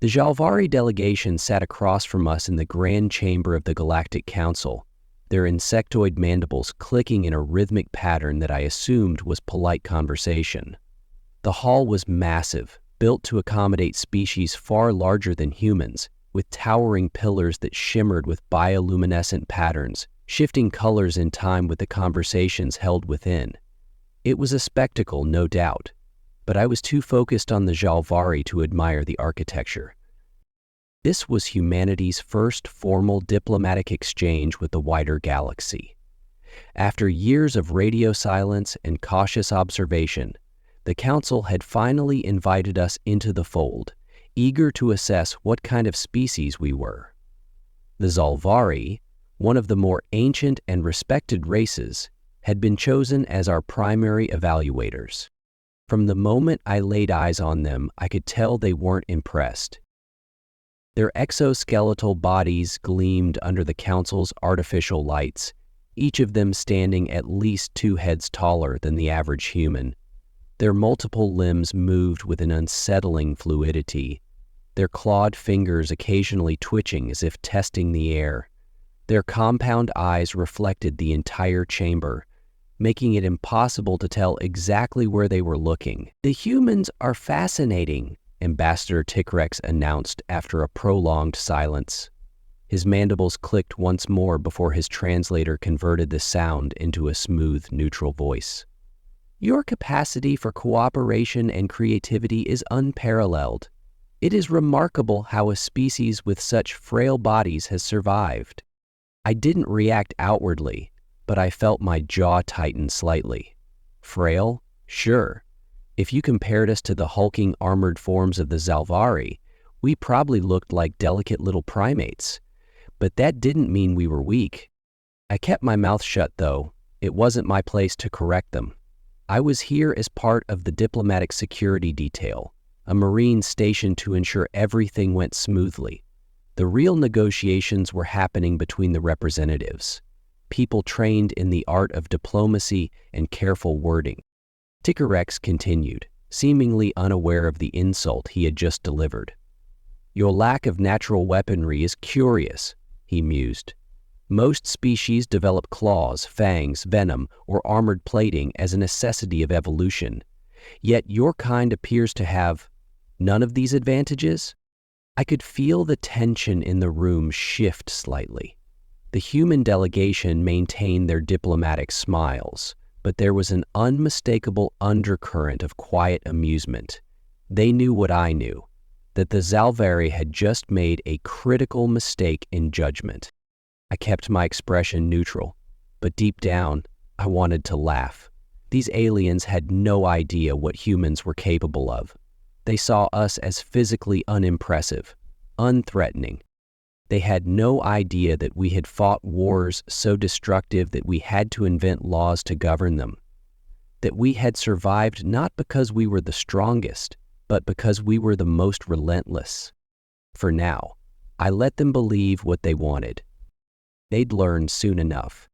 The Jalvari delegation sat across from us in the grand chamber of the Galactic Council, their insectoid mandibles clicking in a rhythmic pattern that I assumed was polite conversation. The hall was massive, built to accommodate species far larger than humans, with towering pillars that shimmered with bioluminescent patterns, shifting colors in time with the conversations held within. It was a spectacle, no doubt, but I was too focused on the Jalvari to admire the architecture. This was humanity's first formal diplomatic exchange with the wider galaxy. After years of radio silence and cautious observation, the Council had finally invited us into the fold, eager to assess what kind of species we were. The Zalvari, one of the more ancient and respected races, had been chosen as our primary evaluators. From the moment I laid eyes on them, I could tell they weren't impressed. Their exoskeletal bodies gleamed under the Council's artificial lights, each of them standing at least 2 heads taller than the average human. Their multiple limbs moved with an unsettling fluidity, their clawed fingers occasionally twitching as if testing the air. Their compound eyes reflected the entire chamber, making it impossible to tell exactly where they were looking. "The humans are fascinating," Ambassador Tikrex announced after a prolonged silence. His mandibles clicked once more before his translator converted the sound into a smooth, neutral voice. "Your capacity for cooperation and creativity is unparalleled. It is remarkable how a species with such frail bodies has survived." I didn't react outwardly, but I felt my jaw tighten slightly. Frail? Sure. If you compared us to the hulking armored forms of the Zalvari, we probably looked like delicate little primates. But that didn't mean we were weak. I kept my mouth shut, though. It wasn't my place to correct them. I was here as part of the diplomatic security detail, a Marine stationed to ensure everything went smoothly. The real negotiations were happening between the representatives, people trained in the art of diplomacy and careful wording. Tikrex continued, seemingly unaware of the insult he had just delivered. "Your lack of natural weaponry is curious," he mused. "Most species develop claws, fangs, venom, or armored plating as a necessity of evolution. Yet your kind appears to have none of these advantages?" I could feel the tension in the room shift slightly. The human delegation maintained their diplomatic smiles, but there was an unmistakable undercurrent of quiet amusement. They knew what I knew, that the Zalvari had just made a critical mistake in judgment. I kept my expression neutral, but deep down, I wanted to laugh. These aliens had no idea what humans were capable of. They saw us as physically unimpressive, unthreatening. They had no idea that we had fought wars so destructive that we had to invent laws to govern them. That we had survived not because we were the strongest, but because we were the most relentless. For now, I let them believe what they wanted. They'd learn soon enough.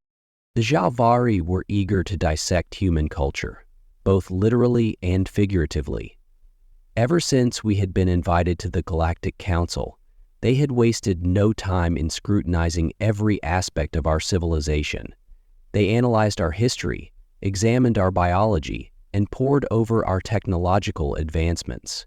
The Jalvari were eager to dissect human culture, both literally and figuratively. Ever since we had been invited to the Galactic Council, they had wasted no time in scrutinizing every aspect of our civilization. They analyzed our history, examined our biology, and pored over our technological advancements.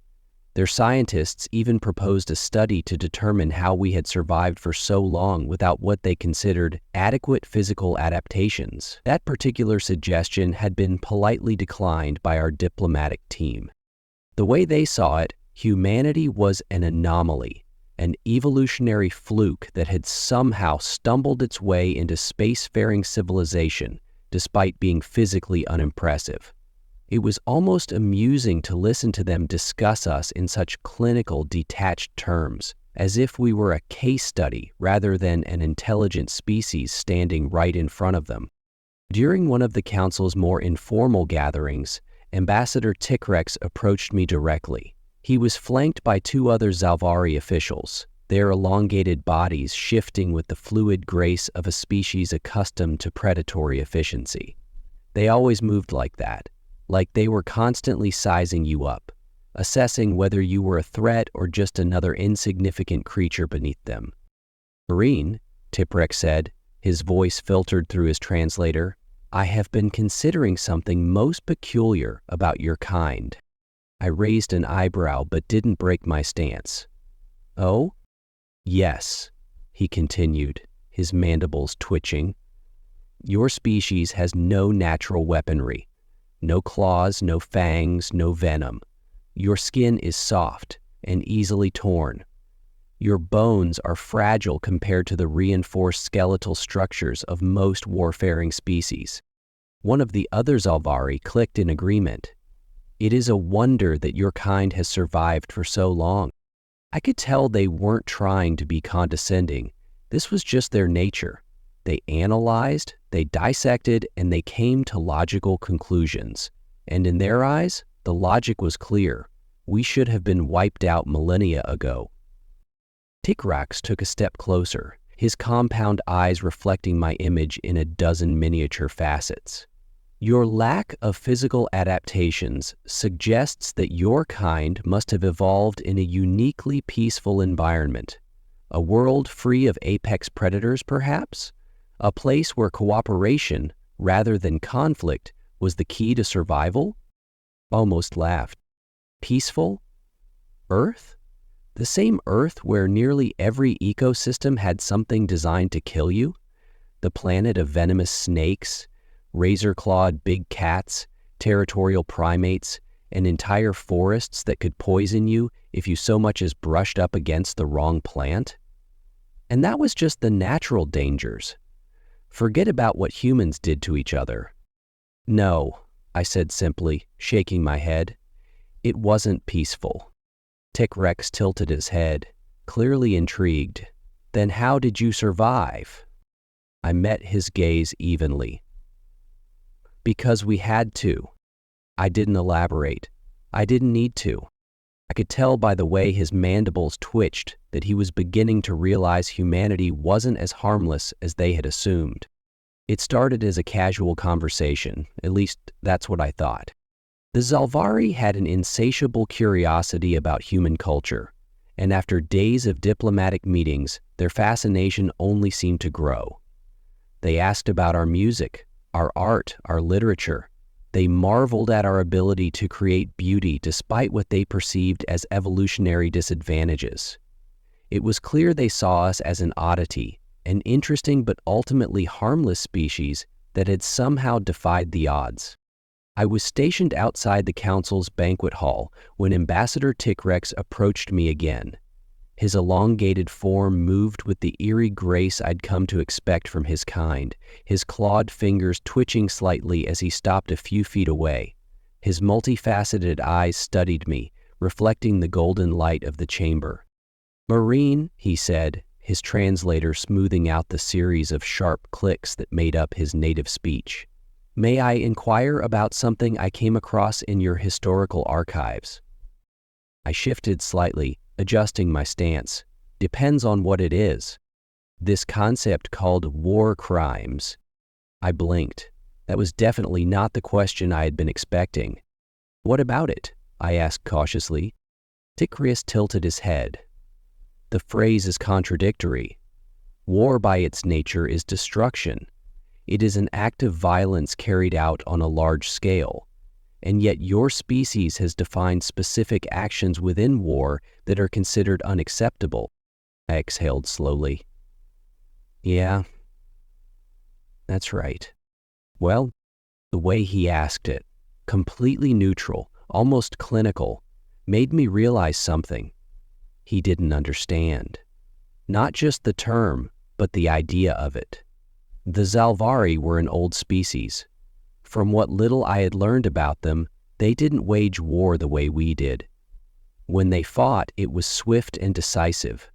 Their scientists even proposed a study to determine how we had survived for so long without what they considered adequate physical adaptations. That particular suggestion had been politely declined by our diplomatic team. The way they saw it, humanity was an anomaly, an evolutionary fluke that had somehow stumbled its way into spacefaring civilization despite being physically unimpressive. It was almost amusing to listen to them discuss us in such clinical, detached terms, as if we were a case study rather than an intelligent species standing right in front of them. During one of the Council's more informal gatherings, Ambassador Tikrex approached me directly. He was flanked by 2 other Zalvari officials, their elongated bodies shifting with the fluid grace of a species accustomed to predatory efficiency. They always moved like that, like they were constantly sizing you up, assessing whether you were a threat or just another insignificant creature beneath them. "Marine," Tiprex said, his voice filtered through his translator, "I have been considering something most peculiar about your kind." I raised an eyebrow but didn't break my stance. "Oh?" "Yes," he continued, his mandibles twitching. "Your species has no natural weaponry. No claws, no fangs, no venom. Your skin is soft and easily torn. Your bones are fragile compared to the reinforced skeletal structures of most warfaring species." One of the other Zalvari clicked in agreement. "It is a wonder that your kind has survived for so long." I could tell they weren't trying to be condescending. This was just their nature. They analyzed, they dissected, and they came to logical conclusions. And in their eyes, the logic was clear. We should have been wiped out millennia ago. Tikrax took a step closer, his compound eyes reflecting my image in a dozen miniature facets. "Your lack of physical adaptations suggests that your kind must have evolved in a uniquely peaceful environment. A world free of apex predators, perhaps? A place where cooperation, rather than conflict, was the key to survival?" Almost laughed. "Peaceful? Earth? The same Earth where nearly every ecosystem had something designed to kill you? The planet of venomous snakes, razor-clawed big cats, territorial primates, and entire forests that could poison you if you so much as brushed up against the wrong plant? And that was just the natural dangers. Forget about what humans did to each other." "No," I said simply, shaking my head. "It wasn't peaceful." Tikrex tilted his head, clearly intrigued. "Then how did you survive?" I met his gaze evenly. "Because we had to." I didn't elaborate. I didn't need to. I could tell by the way his mandibles twitched that he was beginning to realize humanity wasn't as harmless as they had assumed. It started as a casual conversation, at least that's what I thought. The Zalvari had an insatiable curiosity about human culture, and after days of diplomatic meetings, their fascination only seemed to grow. They asked about our music, our art, our literature. They marveled at our ability to create beauty despite what they perceived as evolutionary disadvantages. It was clear they saw us as an oddity, an interesting but ultimately harmless species that had somehow defied the odds. I was stationed outside the council's banquet hall when Ambassador Tikrex approached me again. His elongated form moved with the eerie grace I'd come to expect from his kind, his clawed fingers twitching slightly as he stopped a few feet away. His multifaceted eyes studied me, reflecting the golden light of the chamber. "Marine," he said, his translator smoothing out the series of sharp clicks that made up his native speech. "May I inquire about something I came across in your historical archives?" I shifted slightly, adjusting my stance. "Depends on what it is." "This concept called war crimes." I blinked. That was definitely not the question I had been expecting. "What about it?" I asked cautiously. Tikrius tilted his head. "The phrase is contradictory. War by its nature is destruction. It is an act of violence carried out on a large scale. And yet your species has defined specific actions within war that are considered unacceptable." I exhaled slowly. "Yeah, that's right." Well, the way he asked it, completely neutral, almost clinical, made me realize something. He didn't understand. Not just the term, but the idea of it. The Zalvari were an old species. From what little I had learned about them, they didn't wage war the way we did. When they fought, it was swift and decisive.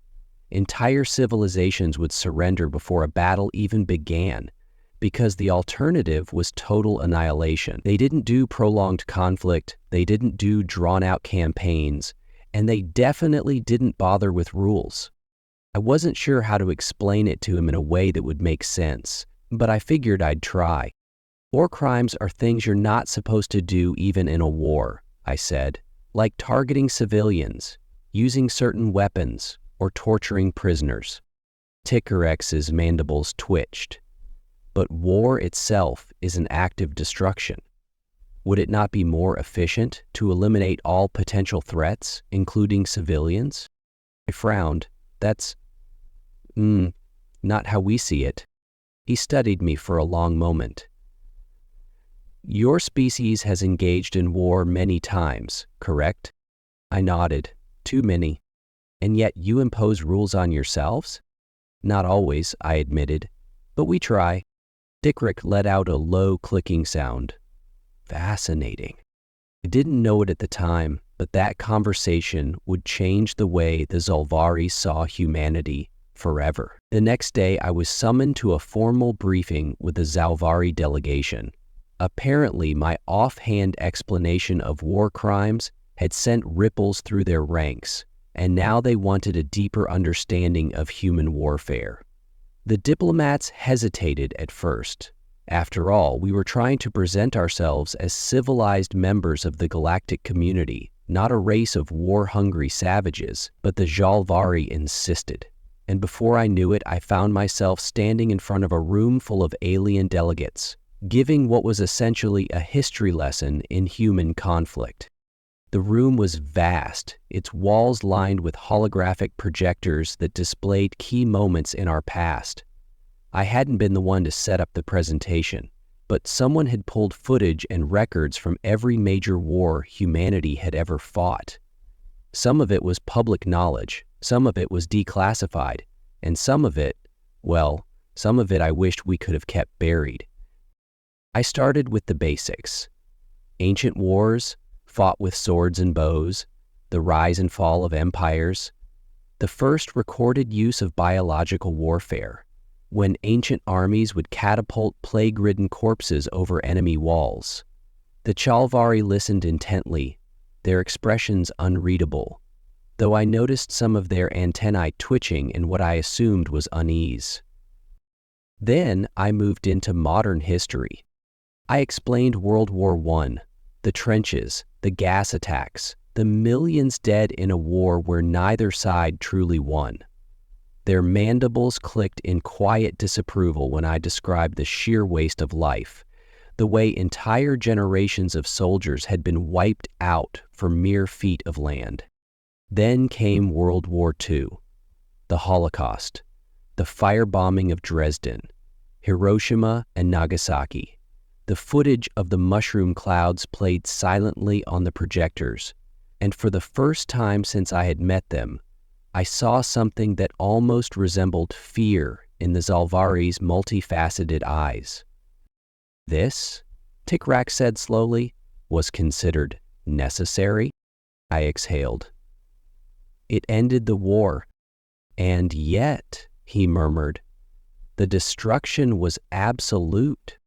Entire civilizations would surrender before a battle even began, because the alternative was total annihilation. They didn't do prolonged conflict, they didn't do drawn-out campaigns, and they definitely didn't bother with rules. I wasn't sure how to explain it to him in a way that would make sense, but I figured I'd try. "War crimes are things you're not supposed to do even in a war," I said. like targeting civilians, using certain weapons, or torturing prisoners. Ticker-X's mandibles twitched. But war itself is an act of destruction. Would it not be more efficient to eliminate all potential threats, including civilians? I frowned. That's not how we see it. He studied me for a long moment. Your species has engaged in war many times, correct? I nodded. Too many. And yet you impose rules on yourselves? Not always, I admitted, but we try. Dickrick let out a low clicking sound. Fascinating. I didn't know it at the time, but that conversation would change the way the Zalvari saw humanity forever. The next day, I was summoned to a formal briefing with the Zalvari delegation. Apparently, my offhand explanation of war crimes had sent ripples through their ranks, and now they wanted a deeper understanding of human warfare. The diplomats hesitated at first. After all, we were trying to present ourselves as civilized members of the galactic community, not a race of war-hungry savages, but the Zalvari insisted. And before I knew it, I found myself standing in front of a room full of alien delegates, giving what was essentially a history lesson in human conflict. The room was vast, its walls lined with holographic projectors that displayed key moments in our past. I hadn't been the one to set up the presentation, but someone had pulled footage and records from every major war humanity had ever fought. Some of it was public knowledge, some of it was declassified, and some of it I wished we could have kept buried. I started with the basics. Ancient wars, fought with swords and bows, the rise and fall of empires, the first recorded use of biological warfare, when ancient armies would catapult plague-ridden corpses over enemy walls. The Zalvari listened intently, their expressions unreadable, though I noticed some of their antennae twitching in what I assumed was unease. Then I moved into modern history. I explained World War I, the trenches, the gas attacks, the millions dead in a war where neither side truly won. Their mandibles clicked in quiet disapproval when I described the sheer waste of life, the way entire generations of soldiers had been wiped out for mere feet of land. Then came World War II, the Holocaust, the firebombing of Dresden, Hiroshima and Nagasaki. The footage of the mushroom clouds played silently on the projectors, and for the first time since I had met them, I saw something that almost resembled fear in the Zalvari's multifaceted eyes. This, Tikrak said slowly, was considered necessary. I exhaled. It ended the war, and yet, he murmured, the destruction was absolute.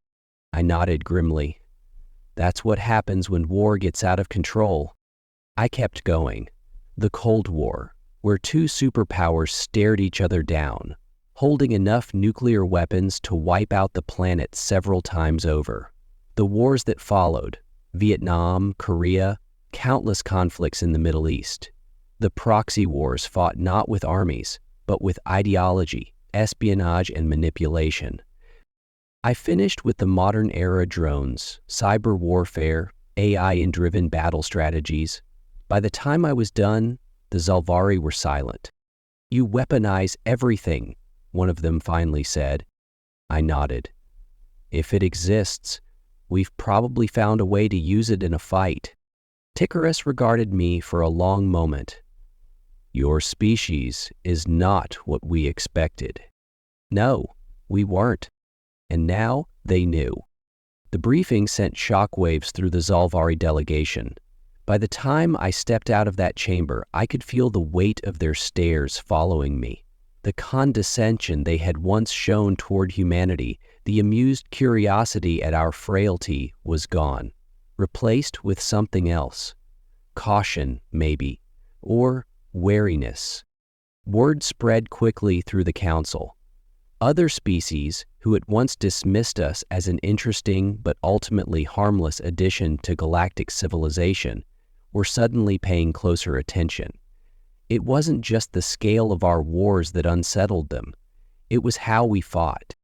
I nodded grimly. That's what happens when war gets out of control. I kept going. The Cold War, where two superpowers stared each other down, holding enough nuclear weapons to wipe out the planet several times over. The wars that followed, Vietnam, Korea, countless conflicts in the Middle East. The proxy wars fought not with armies, but with ideology, espionage, and manipulation. I finished with the modern era drones, cyber warfare, AI-driven battle strategies. By the time I was done, the Zalvari were silent. You weaponize everything, one of them finally said. I nodded. If it exists, we've probably found a way to use it in a fight. Ticarus regarded me for a long moment. Your species is not what we expected. No, we weren't. And now they knew. The briefing sent shockwaves through the Zalvari delegation. By the time I stepped out of that chamber, I could feel the weight of their stares following me. The condescension they had once shown toward humanity, the amused curiosity at our frailty, was gone, replaced with something else. Caution, maybe, or wariness. Word spread quickly through the council. Other species, who at once dismissed us as an interesting but ultimately harmless addition to galactic civilization, were suddenly paying closer attention. It wasn't just the scale of our wars that unsettled them. It was how we fought.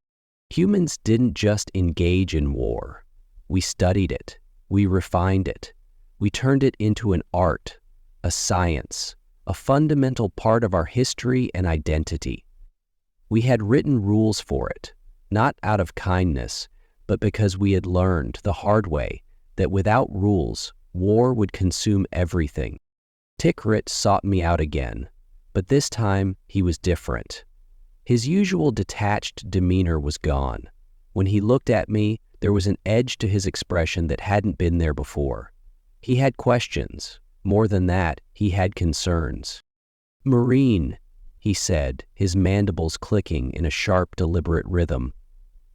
Humans didn't just engage in war. We studied it. We refined it. We turned it into an art, a science, a fundamental part of our history and identity. We had written rules for it, not out of kindness, but because we had learned the hard way that without rules, war would consume everything. Tikrit sought me out again, but this time he was different. His usual detached demeanor was gone. When he looked at me, there was an edge to his expression that hadn't been there before. He had questions. More than that, he had concerns. "Marine," he said, his mandibles clicking in a sharp, deliberate rhythm,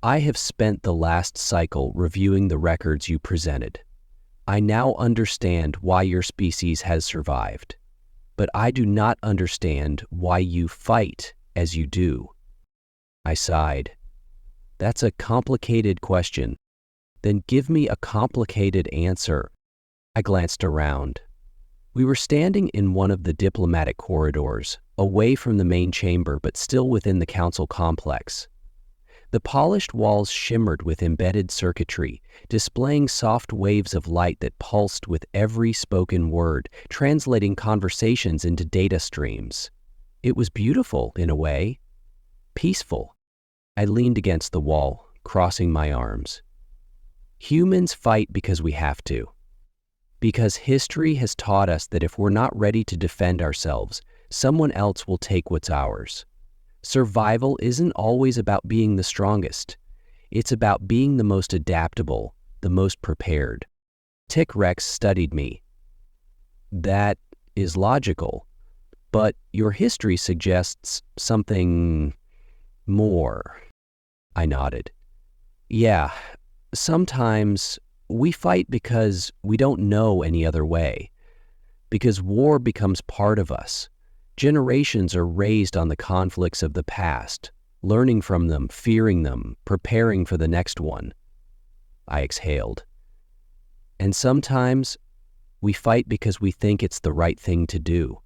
"I have spent the last cycle reviewing the records you presented. I now understand why your species has survived, but I do not understand why you fight as you do." I sighed. "That's a complicated question. Then give me a complicated answer." I glanced around. We were standing in one of the diplomatic corridors, away from the main chamber but still within the council complex. The polished walls shimmered with embedded circuitry, displaying soft waves of light that pulsed with every spoken word, translating conversations into data streams. It was beautiful in a way, peaceful. I leaned against the wall, crossing my arms. Humans fight because we have to. Because history has taught us that if we're not ready to defend ourselves, someone else will take what's ours. Survival isn't always about being the strongest. It's about being the most adaptable, the most prepared. Tikrex studied me. "That is logical, but your history suggests something more." I nodded. "Yeah, sometimes we fight because we don't know any other way, because war becomes part of us. Generations are raised on the conflicts of the past, learning from them, fearing them, preparing for the next one." I exhaled. "And sometimes we fight because we think it's the right thing to do."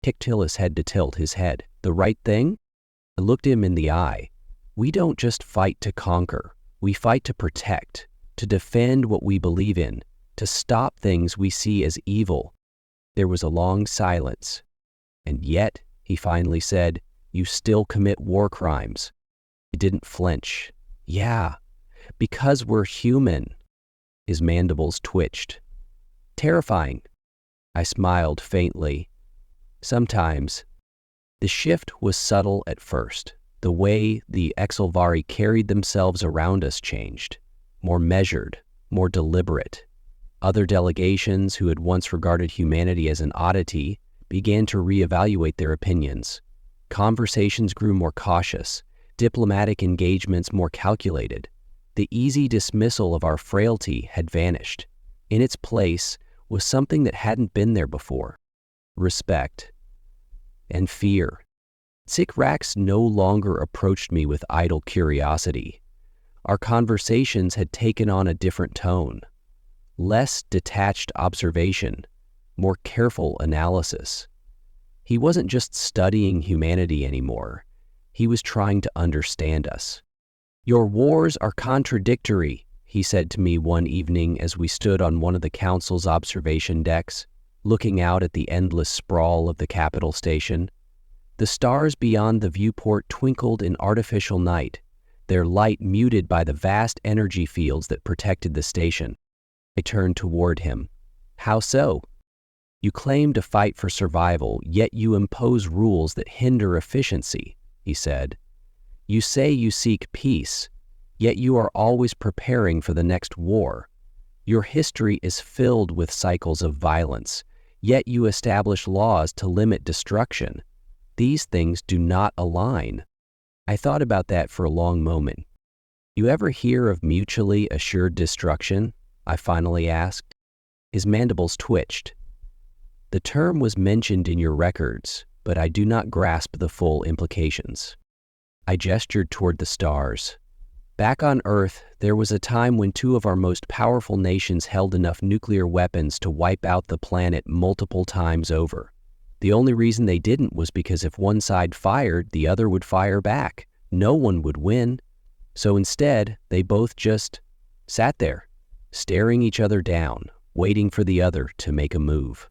Tiktilus had to tilt his head. "The right thing?" I looked him in the eye. "We don't just fight to conquer. We fight to protect, to defend what we believe in, to stop things we see as evil." There was a long silence. "And yet," he finally said, "you still commit war crimes." I didn't flinch. "Yeah, because we're human." His mandibles twitched. "Terrifying." I smiled faintly. "Sometimes." The shift was subtle at first. The way the Exilvari carried themselves around us changed. More measured, more deliberate. Other delegations who had once regarded humanity as an oddity began to reevaluate their opinions. Conversations grew more cautious, diplomatic engagements more calculated. The easy dismissal of our frailty had vanished. In its place was something that hadn't been there before: respect and fear. Sikrax no longer approached me with idle curiosity. Our conversations had taken on a different tone. Less detached observation, more careful analysis. He wasn't just studying humanity anymore. He was trying to understand us. "Your wars are contradictory," he said to me one evening as we stood on one of the council's observation decks, looking out at the endless sprawl of the capital station. The stars beyond the viewport twinkled in artificial night, their light muted by the vast energy fields that protected the station. I turned toward him. "How so?" "You claim to fight for survival, yet you impose rules that hinder efficiency," he said. "You say you seek peace, yet you are always preparing for the next war. Your history is filled with cycles of violence, yet you establish laws to limit destruction. These things do not align." I thought about that for a long moment. "You ever hear of mutually assured destruction?" I finally asked. His mandibles twitched. "The term was mentioned in your records, but I do not grasp the full implications." I gestured toward the stars. Back on Earth, there was a time when two of our most powerful nations held enough nuclear weapons to wipe out the planet multiple times over. The only reason they didn't was because if one side fired, the other would fire back. No one would win. So instead, they both just sat there, staring each other down, waiting for the other to make a move.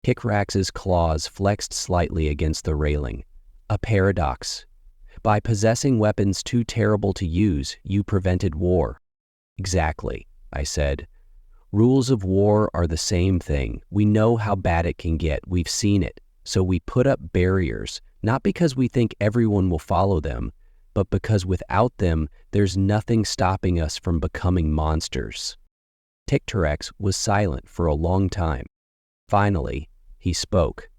Kickrax's claws flexed slightly against the railing. A paradox. By possessing weapons too terrible to use, you prevented war. Exactly, I said. Rules of war are the same thing. We know how bad it can get. We've seen it. So we put up barriers, not because we think everyone will follow them, but because without them, there's nothing stopping us from becoming monsters. Tictrex was silent for a long time. Finally, he spoke.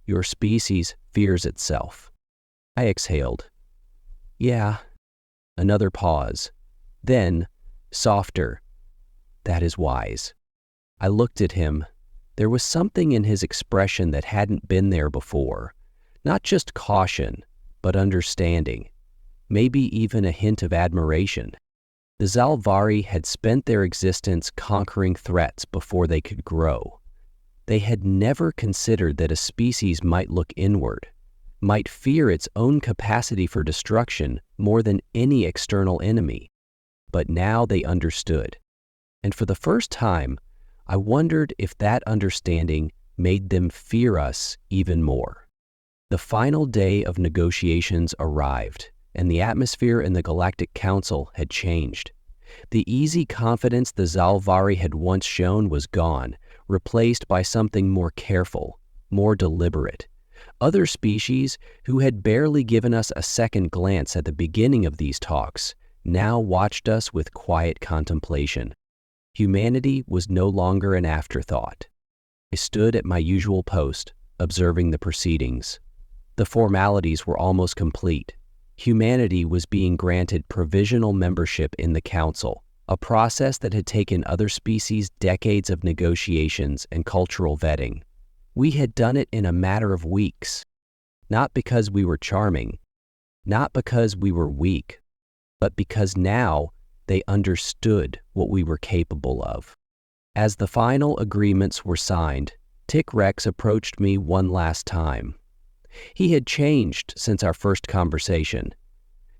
Your species fears itself. I exhaled. Yeah. Another pause. Then, softer. That is wise. I looked at him. There was something in his expression that hadn't been there before. Not just caution, but understanding. Maybe even a hint of admiration. The Zalvari had spent their existence conquering threats before they could grow. They had never considered that a species might look inward, might fear its own capacity for destruction more than any external enemy. But now they understood. And for the first time, I wondered if that understanding made them fear us even more. The final day of negotiations arrived, and the atmosphere in the Galactic Council had changed. The easy confidence the Zalvari had once shown was gone, replaced by something more careful, more deliberate. Other species, who had barely given us a second glance at the beginning of these talks, now watched us with quiet contemplation. Humanity was no longer an afterthought. I stood at my usual post, observing the proceedings. The formalities were almost complete. Humanity was being granted provisional membership in the Council, a process that had taken other species decades of negotiations and cultural vetting. We had done it in a matter of weeks, not because we were charming, not because we were weak, but because now they understood what we were capable of. As the final agreements were signed, Tictrex approached me one last time. He had changed since our first conversation.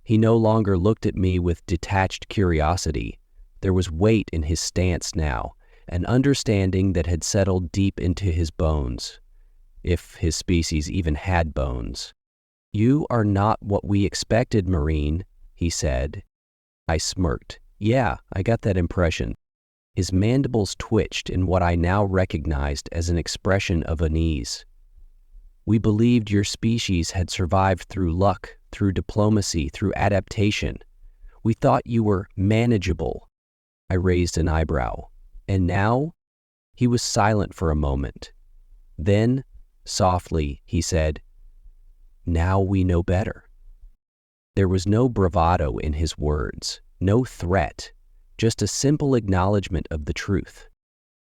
He no longer looked at me with detached curiosity. There was weight in his stance now, an understanding that had settled deep into his bones, if his species even had bones. You are not what we expected, Marine, he said. I smirked. Yeah, I got that impression. His mandibles twitched in what I now recognized as an expression of unease. We believed your species had survived through luck, through diplomacy, through adaptation. We thought you were manageable. I raised an eyebrow. And now? He was silent for a moment. Then, softly, he said, Now we know better. There was no bravado in his words, no threat, just a simple acknowledgement of the truth.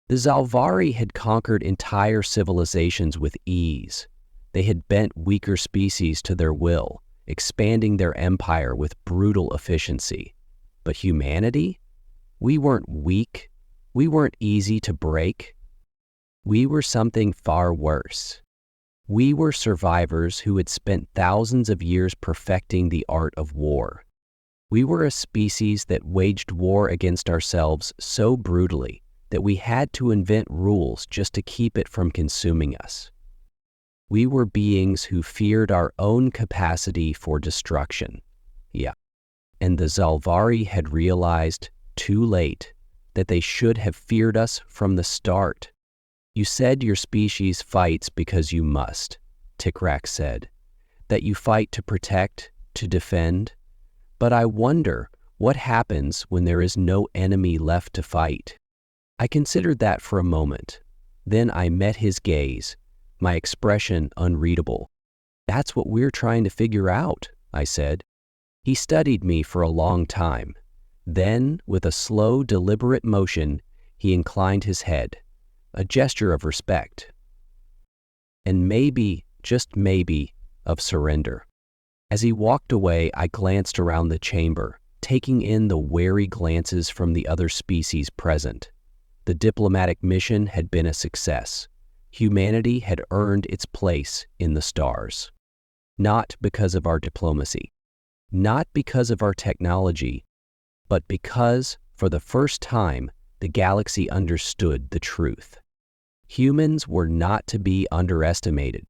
The Zalvari had conquered entire civilizations with ease. They had bent weaker species to their will, expanding their empire with brutal efficiency. But humanity? We weren't weak. We weren't easy to break. We were something far worse. We were survivors who had spent thousands of years perfecting the art of war. We were a species that waged war against ourselves so brutally that we had to invent rules just to keep it from consuming us. We were beings who feared our own capacity for destruction. Yeah. And the Zalvari had realized, too late, that they should have feared us from the start. You said your species fights because you must, Tictrex said. That you fight to protect, to defend. But I wonder what happens when there is no enemy left to fight. I considered that for a moment. Then I met his gaze, my expression unreadable. That's what we're trying to figure out, I said. He studied me for a long time. Then, with a slow, deliberate motion, he inclined his head, a gesture of respect. And maybe, just maybe, of surrender. As he walked away, I glanced around the chamber. taking in the wary glances from the other species present. The diplomatic mission had been a success. Humanity had earned its place in the stars. Not because of our diplomacy, not because of our technology, but because, for the first time, the galaxy understood the truth. Humans were not to be underestimated.